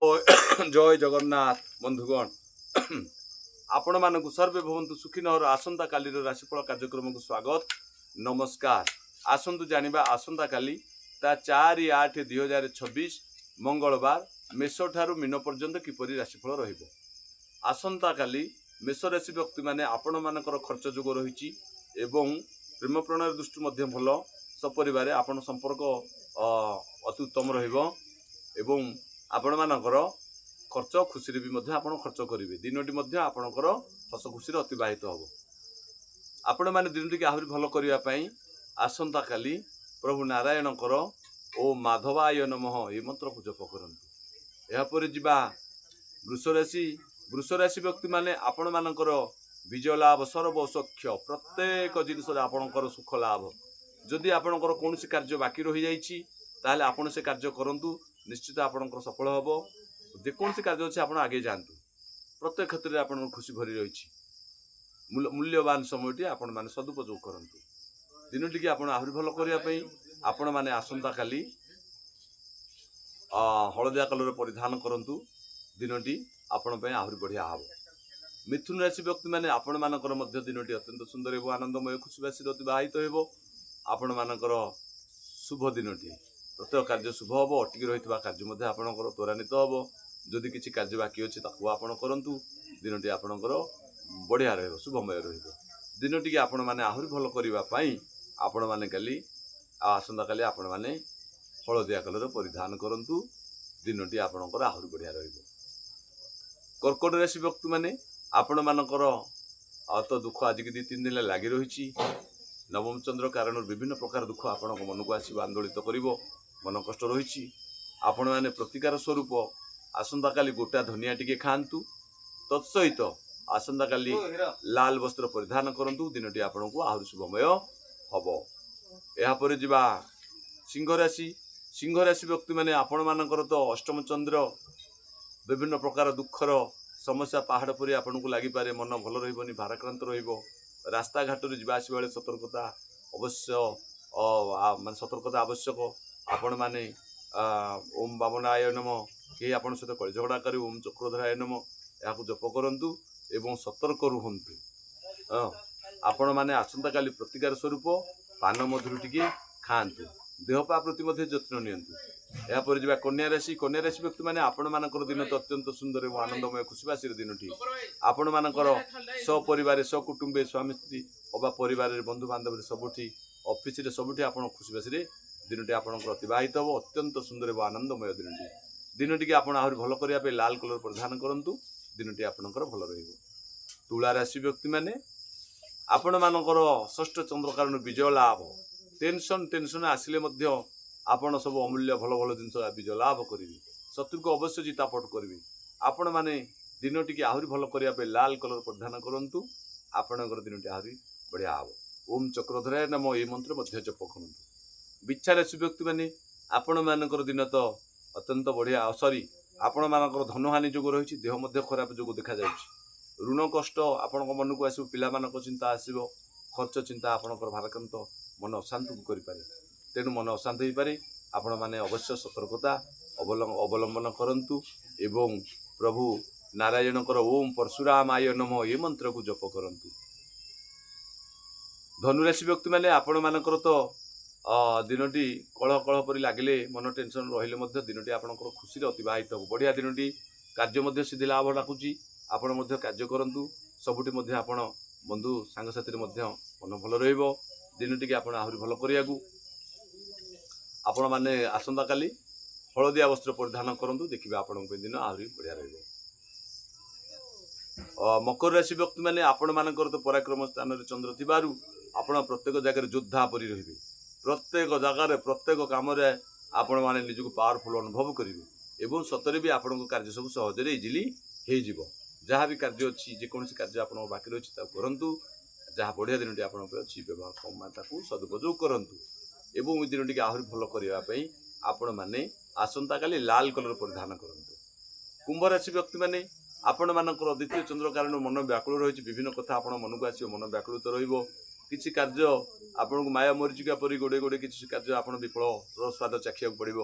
ଓ ଜୟ ଜଗନ୍ନାଥ ବନ୍ଧୁଗଣ। ଆପଣ ମାନଙ୍କୁ ସର୍ବେ ଭବନ୍ତୁ ସୁଖୀନର ଆସନ୍ତା କାଲିର ରାଶିଫଳ କାର୍ଯ୍ୟକ୍ରମକୁ ସ୍ୱାଗତ ନମସ୍କାର। ଆସନ୍ତୁ ଜାଣିବା ଆସନ୍ତା କାଲି ତା 4/8/2026 ମଙ୍ଗଳବାର ମେଷ ଠାରୁ ମୀନ ପର୍ଯ୍ୟନ୍ତ କିପରି ରାଶିଫଳ ରହିବ। ଆସନ୍ତା କାଲି ମେଷ ରାଶି ବ୍ୟକ୍ତିମାନେ ଆପଣମାନଙ୍କର ଖର୍ଚ୍ଚ ଯୋଗ ରହିଛି ଏବଂ ପ୍ରେମ ପ୍ରଣୟ ଦୃଷ୍ଟି ମଧ୍ୟ ଭଲ। ସପରିବାରେ ଆପଣ ସମ୍ପର୍କ ଅତି ଉତ୍ତମ ରହିବ ଏବଂ ଆପଣମାନଙ୍କର ଖର୍ଚ୍ଚ ଖୁସିରେ ବି ମଧ୍ୟ ଆପଣ ଖର୍ଚ୍ଚ କରିବେ। ଦିନଟି ମଧ୍ୟ ଆପଣଙ୍କର ହସ ଖୁସିରେ ଅତିବାହିତ ହେବ। ଆପଣମାନେ ଦିନଟିକୁ ଆହୁରି ଭଲ କରିବା ପାଇଁ ଆସନ୍ତା କାଲି ପ୍ରଭୁ ନାରାୟଣଙ୍କର ଓ ମାଧବାୟ ନମଃ ଏହି ମନ୍ତ୍ରକୁ ଜପ କରନ୍ତୁ। ଏହାପରେ ଯିବା ବୃଷ ରାଶି ବ୍ୟକ୍ତିମାନେ ଆପଣମାନଙ୍କର ବିଜୟ ଲାଭ ସର୍ବ ସୌଖ୍ୟ ପ୍ରତ୍ୟେକ ଜିନିଷରେ ଆପଣଙ୍କର ସୁଖ ଲାଭ। ଯଦି ଆପଣଙ୍କର କୌଣସି କାର୍ଯ୍ୟ ବାକି ରହିଯାଇଛି ତାହେଲେ ଆପଣ ସେ କାର୍ଯ୍ୟ କରନ୍ତୁ, ନିଶ୍ଚିତ ଆପଣଙ୍କର ସଫଳ ହେବ। ଯେକୌଣସି କାର୍ଯ୍ୟ ଅଛି ଆପଣ ଆଗେଇ ଯାଆନ୍ତୁ। ପ୍ରତ୍ୟେକ କ୍ଷେତ୍ରରେ ଆପଣଙ୍କର ଖୁସି ଭରି ରହିଛି। ମୂଲ୍ୟବାନ ସମୟଟି ଆପଣମାନେ ସଦୁପଯୋଗ କରନ୍ତୁ। ଦିନଟିକି ଆପଣ ଆହୁରି ଭଲ କରିବା ପାଇଁ ଆପଣମାନେ ଆସନ୍ତା କାଲି ହଳଦିଆ କଲର ପରିଧାନ କରନ୍ତୁ। ଦିନଟି ଆପଣ ପାଇଁ ଆହୁରି ବଢ଼ିଆ ହେବ। ମିଥୁନ ରାଶି ବ୍ୟକ୍ତିମାନେ ଆପଣମାନଙ୍କର ମଧ୍ୟ ଦିନଟି ଅତ୍ୟନ୍ତ ସୁନ୍ଦର ହେବ, ଆନନ୍ଦମୟ ଖୁସିବାସୀରେ ଅତିବାହିତ ହେବ। ଆପଣମାନଙ୍କର ଶୁଭ ଦିନଟି ପ୍ରତ୍ୟେକ କାର୍ଯ୍ୟ ଶୁଭ ହେବ। ଅଟକି ରହିଥିବା କାର୍ଯ୍ୟ ମଧ୍ୟ ଆପଣଙ୍କର ତ୍ୱରାନ୍ୱିତ ହେବ। ଯଦି କିଛି କାର୍ଯ୍ୟ ବାକି ଅଛି ତାକୁ ଆପଣ କରନ୍ତୁ। ଦିନଟି ଆପଣଙ୍କର ବଢ଼ିଆ ରହିବ, ଶୁଭମୟ ରହିବ। ଦିନଟିକି ଆପଣମାନେ ଆହୁରି ଭଲ କରିବା ପାଇଁ ଆପଣମାନେ କାଲି ଆସନ୍ତାକାଲି ଆପଣମାନେ ହଳଦିଆ କଲର ପରିଧାନ କରନ୍ତୁ। ଦିନଟି ଆପଣଙ୍କର ଆହୁରି ବଢ଼ିଆ ରହିବ। କର୍କଟ ରାଶି ବ୍ୟକ୍ତିମାନେ ଆପଣମାନଙ୍କର ତ ଦୁଃଖ ଆଜିକି 2-3 ଦିନ ଲାଗି ରହିଛି। ନବମ ଚନ୍ଦ୍ର କାରଣରୁ ବିଭିନ୍ନ ପ୍ରକାର ଦୁଃଖ ଆପଣଙ୍କ ମନକୁ ଆସିବ, ଆନ୍ଦୋଳିତ କରିବ। ମନ କଷ୍ଟ ରହିଛି। ଆପଣମାନେ ପ୍ରତିକାର ସ୍ୱରୂପ ଆସନ୍ତାକାଲି ଗୋଟା ଧନିଆ ଟିକେ ଖାଆନ୍ତୁ। ତତ୍ସହିତ ଆସନ୍ତାକାଲି ଲାଲ ବସ୍ତ୍ର ପରିଧାନ କରନ୍ତୁ। ଦିନଟି ଆପଣଙ୍କୁ ଆହୁରି ଶୁଭମୟ ହେବ। ଏହାପରେ ଯିବା ସିଂହ ରାଶି ବ୍ୟକ୍ତିମାନେ ଆପଣମାନଙ୍କର ତ ଅଷ୍ଟମ ଚନ୍ଦ୍ର ବିଭିନ୍ନ ପ୍ରକାର ଦୁଃଖର ସମସ୍ୟା ପାହାଡ଼ ପରି ଆପଣଙ୍କୁ ଲାଗିପାରେ। ମନ ଭଲ ରହିବନି, ଭାରାକ୍ରାନ୍ତ ରହିବ। ରାସ୍ତାଘାଟରେ ଯିବା ଆସିବା ବେଳେ ସତର୍କତା ସତର୍କତା ଆବଶ୍ୟକ। ଆପଣମାନେ ଓମ୍ ବାମନାୟ ନମଃ, କେହି ଆପଣଙ୍କ ସହିତ କଳି ଝଗଡ଼ା କରି ଓମ୍ ଚକ୍ରଧରାୟ ନମଃ ଏହାକୁ ଜପ କରନ୍ତୁ ଏବଂ ସତର୍କ ରୁହନ୍ତୁ। ଆପଣମାନେ ଆସନ୍ତାକାଲି ପ୍ରତିକାର ସ୍ୱରୂପ ପାନ ମଧୁରୀ ଟିକେ ଖାଆନ୍ତୁ। ଦେହପା ପ୍ରତି ମଧ୍ୟ ଯତ୍ନ ନିଅନ୍ତୁ। ଏହାପରେ ଯିବା କନ୍ୟା ରାଶି ବ୍ୟକ୍ତିମାନେ ଆପଣମାନଙ୍କର ଦିନ ତ ଅତ୍ୟନ୍ତ ସୁନ୍ଦର ଏବଂ ଆନନ୍ଦମୟ ଖୁସିବାସୀର ଦିନଟି। ଆପଣମାନଙ୍କର ସପରିବାରରେ ସକୁଟୁମ୍ବେ ସ୍ୱାମୀ ସ୍ତ୍ରୀ ଅବା ପରିବାରରେ ବନ୍ଧୁବାନ୍ଧବରେ ସବୁଠି ଅଫିସରେ ସବୁଠି ଆପଣ ଖୁସିବାସୀରେ ଦିନଟି ଆପଣଙ୍କର ଅତିବାହିତ ହେବ। ଅତ୍ୟନ୍ତ ସୁନ୍ଦର ଏବଂ ଆନନ୍ଦମୟ ଦିନଟିକି ଆପଣ ଆହୁରି ଭଲ କରିବା ପାଇଁ ଲାଲ କଲର ପରିଧାନ କରନ୍ତୁ। ଦିନଟି ଆପଣଙ୍କର ଭଲ ରହିବ। ତୁଳା ରାଶି ବ୍ୟକ୍ତିମାନେ ଆପଣମାନଙ୍କର ଷଷ୍ଠ ଚନ୍ଦ୍ର କାରଣରୁ ବିଜୟ ଲାଭ। ଟେନସନ ଆସିଲେ ମଧ୍ୟ ଆପଣ ସବୁ ଅମୂଲ୍ୟ ଭଲ ଭଲ ଜିନିଷ ବିଜୟ ଲାଭ କରିବେ। ଶତ୍ରୁକୁ ଅବଶ୍ୟ ଜିତାପଟ କରିବେ। ଆପଣମାନେ ଦିନଟିକି ଆହୁରି ଭଲ କରିବା ପାଇଁ ଲାଲ କଲର ପରିଧାନ କରନ୍ତୁ। ଆପଣଙ୍କର ଦିନଟି ଆହୁରି ବଢ଼ିଆ ହେବ। ଓମ୍ ଚକ୍ରଧରାୟ ନମଃ ଏହି ମନ୍ତ୍ର ମଧ୍ୟ ଜପ କରନ୍ତୁ। ବିଛା ରାଶି ବ୍ୟକ୍ତିମାନେ ଆପଣମାନଙ୍କର ଦିନ ତ ଅତ୍ୟନ୍ତ ବଢ଼ିଆ ଆପଣମାନଙ୍କର ଧନହାନି ଯୋଗ ରହିଛି। ଦେହ ମଧ୍ୟ ଖରାପ ଯୋଗ ଦେଖାଯାଉଛି। ଋଣ କଷ୍ଟ ଆପଣଙ୍କ ମନକୁ ଆସିବ, ପିଲାମାନଙ୍କ ଚିନ୍ତା ଆସିବ, ଖର୍ଚ୍ଚ ଚିନ୍ତା ଆପଣଙ୍କର ଭାରାକ୍ରାନ୍ତ ମନ ଅଶାନ୍ତକୁ କରିପାରେ। ତେଣୁ ମନ ଅଶାନ୍ତ ହୋଇପାରେ। ଆପଣମାନେ ଅବଶ୍ୟ ସତର୍କତା ଅବଲମ୍ବନ କରନ୍ତୁ ଏବଂ ପ୍ରଭୁ ନାରାୟଣଙ୍କର ଓମ୍ ପରଶୁରାମାୟ ନମଃ ଏ ମନ୍ତ୍ରକୁ ଜପ କରନ୍ତୁ। ଧନୁରାଶି ବ୍ୟକ୍ତିମାନେ ଆପଣମାନଙ୍କର ତ ଦିନଟି କଳହ ପରି ଲାଗିଲେ, ମନ ଟେନସନ ରହିଲେ ମଧ୍ୟ ଦିନଟି ଆପଣଙ୍କର ଖୁସିରେ ଅତିବାହିତ ହେବ। ବଢ଼ିଆ ଦିନଟି। କାର୍ଯ୍ୟ ମଧ୍ୟ ସିଦ୍ଧି ଲାଭ ଡାକୁଛି। ଆପଣ ମଧ୍ୟ କାର୍ଯ୍ୟ କରନ୍ତୁ। ସବୁଠି ମଧ୍ୟ ଆପଣ ବନ୍ଧୁ ସାଙ୍ଗସାଥିରେ ମଧ୍ୟ ମନ ଭଲ ରହିବ। ଦିନଟିକି ଆପଣ ଆହୁରି ଭଲ କରିବାକୁ ଆପଣମାନେ ଆସନ୍ତାକାଲି ହଳଦିଆ ବସ୍ତ୍ର ପରିଧାନ କରନ୍ତୁ। ଦେଖିବେ ଆପଣଙ୍କ ଦିନ ଆହୁରି ବଢ଼ିଆ ରହିବ। ମକର ରାଶି ବ୍ୟକ୍ତିମାନେ ଆପଣମାନଙ୍କର ତ ପରାକ୍ରମ ସ୍ଥାନରେ ଚନ୍ଦ୍ର ଥିବାରୁ ଆପଣ ପ୍ରତ୍ୟେକ ଜାଗାରେ ଯୋଦ୍ଧା ପରି ରହିବେ। ପ୍ରତ୍ୟେକ ଜାଗାରେ ପ୍ରତ୍ୟେକ କାମରେ ଆପଣମାନେ ନିଜକୁ ପାୱାରଫୁଲ୍ ଅନୁଭବ କରିବେ ଏବଂ ସତରେ ବି ଆପଣଙ୍କ କାର୍ଯ୍ୟ ସବୁ ସହଜରେ ଇଜିଲି ହେଇଯିବ। ଯାହା ବି କାର୍ଯ୍ୟ ଅଛି, ଯେକୌଣସି କାର୍ଯ୍ୟ ଆପଣଙ୍କ ବାକି ରହିଛି ତାକୁ କରନ୍ତୁ। ଯାହା ବଢ଼ିଆ ଦିନଟି ଆପଣଙ୍କ ଅଛି ତାକୁ ସଦୁପଯୋଗ କରନ୍ତୁ ଏବଂ ଏ ଦିନଟିକୁ ଆହୁରି ଭଲ କରିବା ପାଇଁ ଆପଣମାନେ ଆସନ୍ତାକାଲି ଲାଲ କଲର ପରିଧାନ କରନ୍ତୁ। କୁମ୍ଭ ରାଶି ବ୍ୟକ୍ତିମାନେ ଆପଣମାନଙ୍କର ଦ୍ୱିତୀୟ ଚନ୍ଦ୍ର କାରଣ ମନ ବ୍ୟାକୁଳ ରହିଛି। ବିଭିନ୍ନ କଥା ଆପଣ ମନକୁ ଆସିବ, ମନ ବ୍ୟାକୁଳିତ ରହିବ। କିଛି କାର୍ଯ୍ୟ ଆପଣଙ୍କୁ ମାୟା ମରିଚିକା ପରି ଗୋଡ଼େ କିଛି କାର୍ଯ୍ୟ ଆପଣ ବିଫଳର ସ୍ୱାଦ ଚାଖିବାକୁ ପଡ଼ିବ।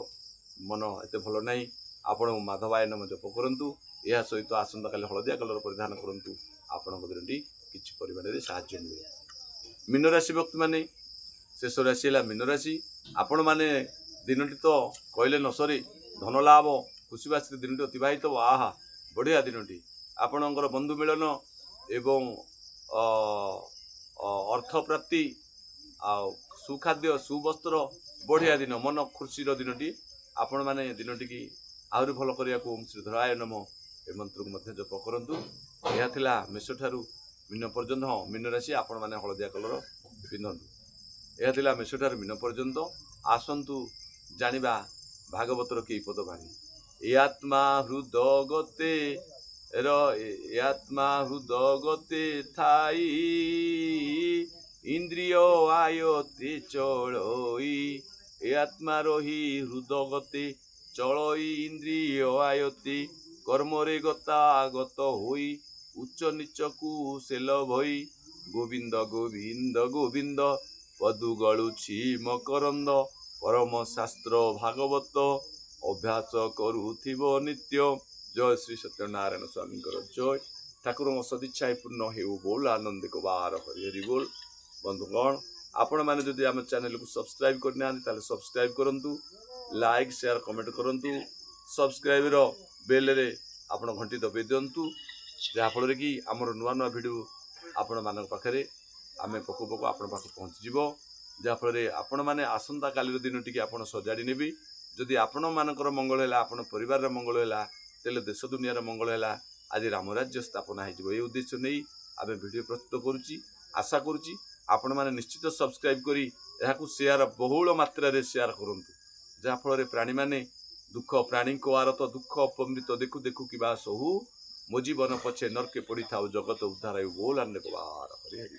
ମନ ଏତେ ଭଲ ନାହିଁ। ଆପଣ ମାଧବାୟ ନମ ଜପ କରନ୍ତୁ। ଏହା ସହିତ ଆସନ୍ତାକାଲି ହଳଦିଆ କଲର ପରିଧାନ କରନ୍ତୁ। ଆପଣଙ୍କ ଦିନଟି କିଛି ପରିମାଣରେ ସାହାଯ୍ୟ ମିଳିବ। ମୀନ ରାଶି ବ୍ୟକ୍ତିମାନେ, ଶେଷ ରାଶି ହେଲା ମୀନ ରାଶି। ଆପଣମାନେ ଦିନଟି ତ କହିଲେ ନ ସରେ, ଧନ ଲାଭ ଖୁସିବାସିରେ ଦିନଟି ଅତିବାହିତ ହେବ। ଆହା ବଢ଼ିଆ ଦିନଟି। ଆପଣଙ୍କର ବନ୍ଧୁ ମିଳନ ଏବଂ ଅର୍ଥପ୍ରାପ୍ତି ଆଉ ସୁଖାଦ୍ୟ ସୁବସ୍ତ୍ର ବଢ଼ିଆ ଦିନ, ମନ ଖୁସିର ଦିନଟି। ଆପଣମାନେ ଦିନଟିକି ଆହୁରି ଭଲ କରିବାକୁ ଓମ୍ ଶ୍ରୀଧରାୟ ନମ ଏ ମନ୍ତ୍ରକୁ ମଧ୍ୟ ଜପ କରନ୍ତୁ। ଏହା ଥିଲା ମେଷଠାରୁ ମୀନ ପର୍ଯ୍ୟନ୍ତ। ହଁ, ମୀନ ରାଶି ଆପଣମାନେ ହଳଦିଆ କଲର ପିନ୍ଧନ୍ତୁ। ଏହା ଥିଲା ମେଷଠାରୁ ମୀନ ପର୍ଯ୍ୟନ୍ତ। ଆସନ୍ତୁ ଜାଣିବା ଭାଗବତର କେଇ ପଦ ବାଣୀ। ଏ ଆତ୍ମା ହୃଦଗତେ ଆତ୍ମା ହୃଦଗତେ ଥାଇ ଇନ୍ଦ୍ରିୟ ଆୟତେ ଚଳଇ। ଏ ଆତ୍ମା ରହି ହୃଦଗତେ ଚଳଇ ଇନ୍ଦ୍ରିୟ ଆୟତେ। କର୍ମରେ ଗତାଗତ ହୋଇ ଉଚ୍ଚ ନିଚକୁ ସେଲ ଭଇ। ଗୋବିନ୍ଦ ଗୋବିନ୍ଦ ଗୋବିନ୍ଦ ପଦୁ ଗଳୁଛି ମକରନ୍ଦ। ପରମ ଶାସ୍ତ୍ର ଭାଗବତ ଅଭ୍ୟାସ କରୁଥିବ ନିତ୍ୟ। ଜୟ ଶ୍ରୀ ସତ୍ୟନାରାୟଣ ସ୍ୱାମୀଙ୍କର ଜୟ। ଠାକୁରଙ୍କ ସଦିଚ୍ଛା ପୂର୍ଣ୍ଣ ହେଉ ବୋଲ ଆନନ୍ଦିକ ବାର ହରି ହରି ବୋଲ। ବନ୍ଧୁଗଣ, ଆପଣମାନେ ଯଦି ଆମ ଚ୍ୟାନେଲକୁ ସବସ୍କ୍ରାଇବ୍ କରିନାହାନ୍ତି ତାହେଲେ ସବସ୍କ୍ରାଇବ୍ କରନ୍ତୁ। ଲାଇକ୍ ସେୟାର କମେଣ୍ଟ କରନ୍ତୁ। ସବସ୍କ୍ରାଇବ୍ର ବେଲ୍ରେ ଆପଣ ଘଣ୍ଟି ଦବାଇ ଦିଅନ୍ତୁ, ଯାହାଫଳରେ କି ଆମର ନୂଆ ନୂଆ ଭିଡ଼ିଓ ଆପଣମାନଙ୍କ ପାଖରେ ଆମେ ପକଉ ପକଉ ଆପଣ ପାଖକୁ ପହଞ୍ଚିଯିବ। ଯାହାଫଳରେ ଆପଣମାନେ ଆସନ୍ତାକାଲିର ଦିନଟିକି ଆପଣ ସଜାଡ଼ି ନେବେ। ଯଦି ଆପଣମାନଙ୍କର ମଙ୍ଗଳ ହେଲା, ଆପଣ ପରିବାରର ମଙ୍ଗଳ ହେଲା, ତାହେଲେ ଦେଶ ଦୁନିଆର ମଙ୍ଗଳ ହେଲା। ଆଜି ରାମରାଜ୍ୟ ସ୍ଥାପନା ହେଇଯିବ। ଏହି ଉଦ୍ଦେଶ୍ୟ ନେଇ ଆମେ ଭିଡ଼ିଓ ପ୍ରସ୍ତୁତ କରୁଛି। ଆଶା କରୁଛି ଆପଣମାନେ ନିଶ୍ଚିତ ସବସ୍କ୍ରାଇବ୍ କରି ଏହାକୁ ସେୟାର ବହୁଳ ମାତ୍ରାରେ ସେୟାର କରନ୍ତୁ, ଯାହାଫଳରେ ପ୍ରାଣୀମାନେ ଦୁଃଖ ପ୍ରାଣୀଙ୍କ ଆରତ ଦୁଃଖ ଅପମୃତ ଦେଖୁ ଦେଖୁ କିବା ସହୁ। ମୋ ଜୀବନ ପଛେ ନର୍କେ ପଡ଼ିଥାଉ ଜଗତ ଉଦ୍ଧାର ହେଉ ବୋଲ ଆନେକ ବାର ହରି ହରି।